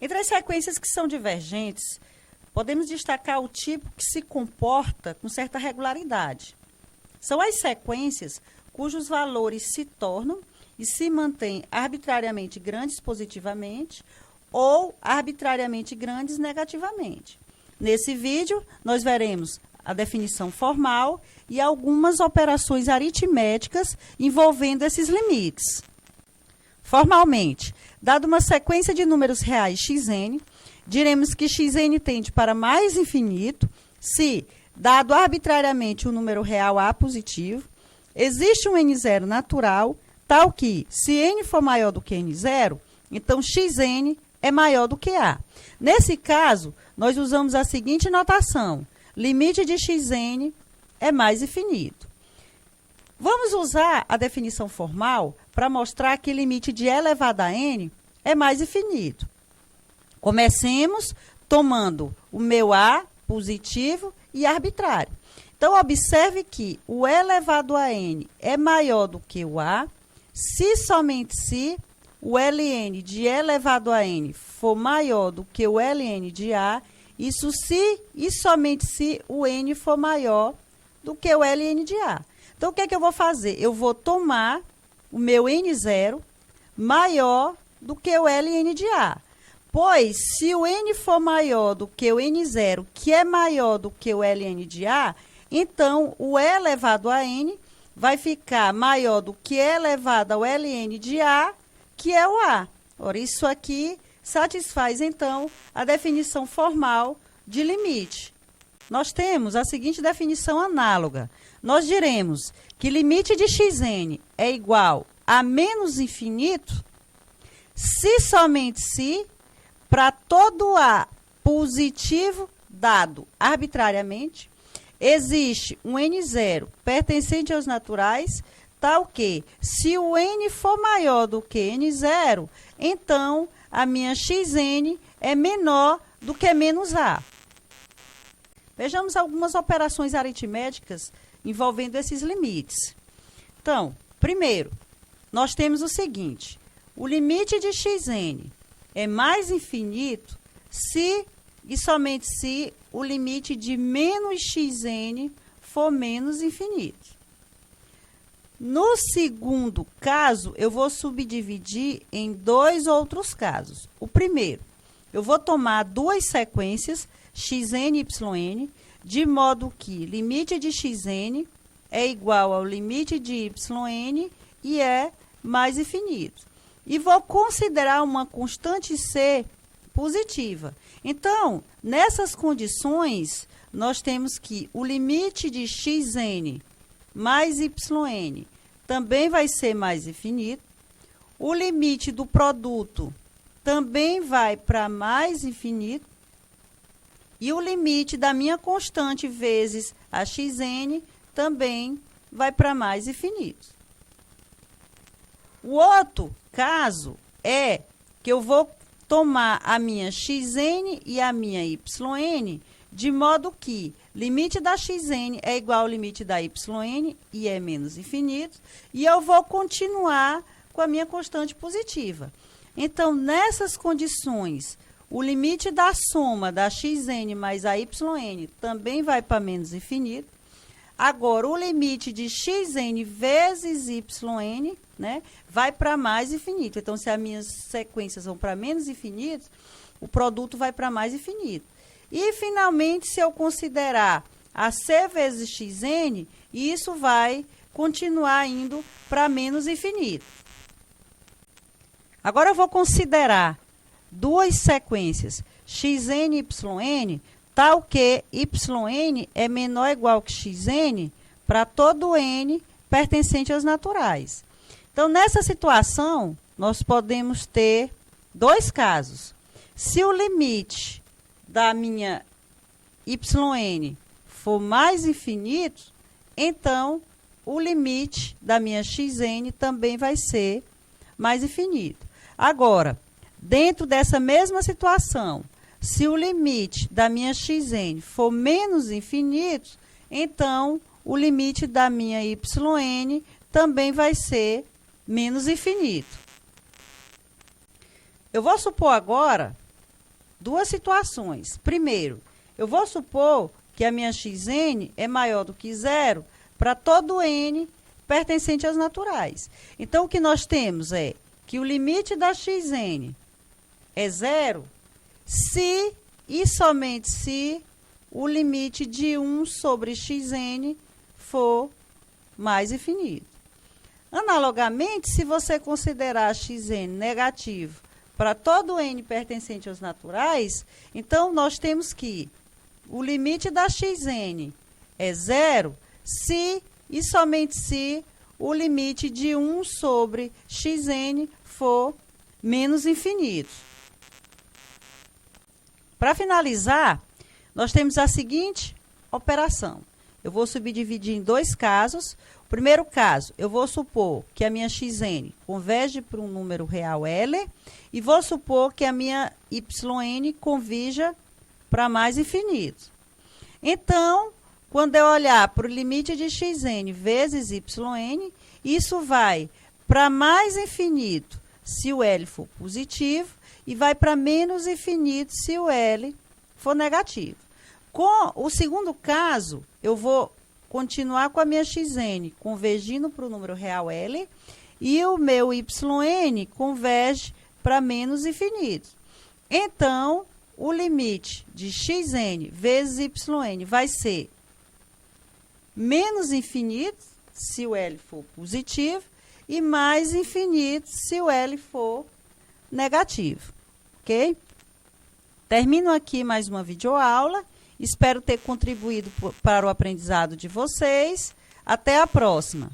Entre as sequências que são divergentes, podemos destacar o tipo que se comporta com certa regularidade. São as sequências cujos valores se tornam e se mantêm arbitrariamente grandes positivamente ou arbitrariamente grandes negativamente. Nesse vídeo, nós veremos a definição formal e algumas operações aritméticas envolvendo esses limites. Formalmente, dada uma sequência de números reais xn, diremos que xn tende para mais infinito se, dado arbitrariamente o número real A positivo, existe um n0 natural, tal que, se n for maior do que n0, então xn é maior do que A. Nesse caso, nós usamos a seguinte notação: limite de xn é mais infinito. Vamos usar a definição formal para mostrar que limite de E elevado a n é mais infinito. Comecemos tomando o meu A positivo e arbitrário. Então, observe que o E elevado a n é maior do que o A, se somente se o ln de E elevado a n for maior do que o ln de A, isso se e somente se o n for maior do que o ln de A. Então, o que é que eu vou fazer? Eu vou tomar o meu n0 maior do que o ln de A. Pois, se o n for maior do que o n0, que é maior do que o ln de A, então o E elevado a n vai ficar maior do que E elevado ao ln de A, que é o A. Ora, isso aqui satisfaz, então, a definição formal de limite. Nós temos a seguinte definição análoga. Nós diremos que limite de xn é igual a menos infinito se somente se, para todo A positivo dado arbitrariamente, existe um n0 pertencente aos naturais, tal que, se o n for maior do que n0, então a minha xn é menor do que menos A. Vejamos algumas operações aritméticas envolvendo esses limites. Então, primeiro, nós temos o seguinte: o limite de xn é mais infinito se e somente se o limite de menos xn for menos infinito. No segundo caso, eu vou subdividir em dois outros casos. O primeiro, eu vou tomar duas sequências, xn e yn, de modo que limite de xn é igual ao limite de yn e é mais infinito. E vou considerar uma constante c positiva. Então, nessas condições, nós temos que o limite de xn mais yn também vai ser mais infinito. O limite do produto também vai para mais infinito. E o limite da minha constante vezes a xn também vai para mais infinito. O outro caso é que eu vou tomar a minha xn e a minha yn, de modo que limite da xn é igual ao limite da yn e é menos infinito, e eu vou continuar com a minha constante positiva. Então, nessas condições, o limite da soma da xn mais a yn também vai para menos infinito. Agora, o limite de xn vezes yn, né, vai para mais infinito. Então, se as minhas sequências vão para menos infinito, o produto vai para mais infinito. E, finalmente, se eu considerar a c vezes xn, isso vai continuar indo para menos infinito. Agora, eu vou considerar duas sequências, xn e yn, tal que yn é menor ou igual que xn para todo n pertencente aos naturais. Então, nessa situação, nós podemos ter dois casos. Se o limite da minha yn for mais infinito, então o limite da minha xn também vai ser mais infinito. Agora, dentro dessa mesma situação, se o limite da minha xn for menos infinito, então o limite da minha yn também vai ser menos infinito. Eu vou supor agora duas situações. Primeiro, eu vou supor que a minha xn é maior do que zero para todo n pertencente aos naturais. Então, o que nós temos é que o limite da xn é zero se e somente se o limite de 1 sobre xn for mais infinito. Analogamente, se você considerar xn negativo para todo n pertencente aos naturais, então nós temos que o limite da xn é zero se e somente se o limite de 1 sobre xn for menos infinito. Para finalizar, nós temos a seguinte operação. Eu vou subdividir em dois casos. O primeiro caso, eu vou supor que a minha xn converge para um número real L e vou supor que a minha yn convirja para mais infinito. Então, quando eu olhar para o limite de xn vezes yn, isso vai para mais infinito se o L for positivo e vai para menos infinito se o L for negativo. Com o segundo caso, eu vou continuar com a minha xn convergindo para o número real L e o meu yn converge para menos infinito. Então, o limite de xn vezes yn vai ser menos infinito se o L for positivo e mais infinito se o L for negativo, ok? Termino aqui mais uma videoaula. Espero ter contribuído para o aprendizado de vocês. Até a próxima!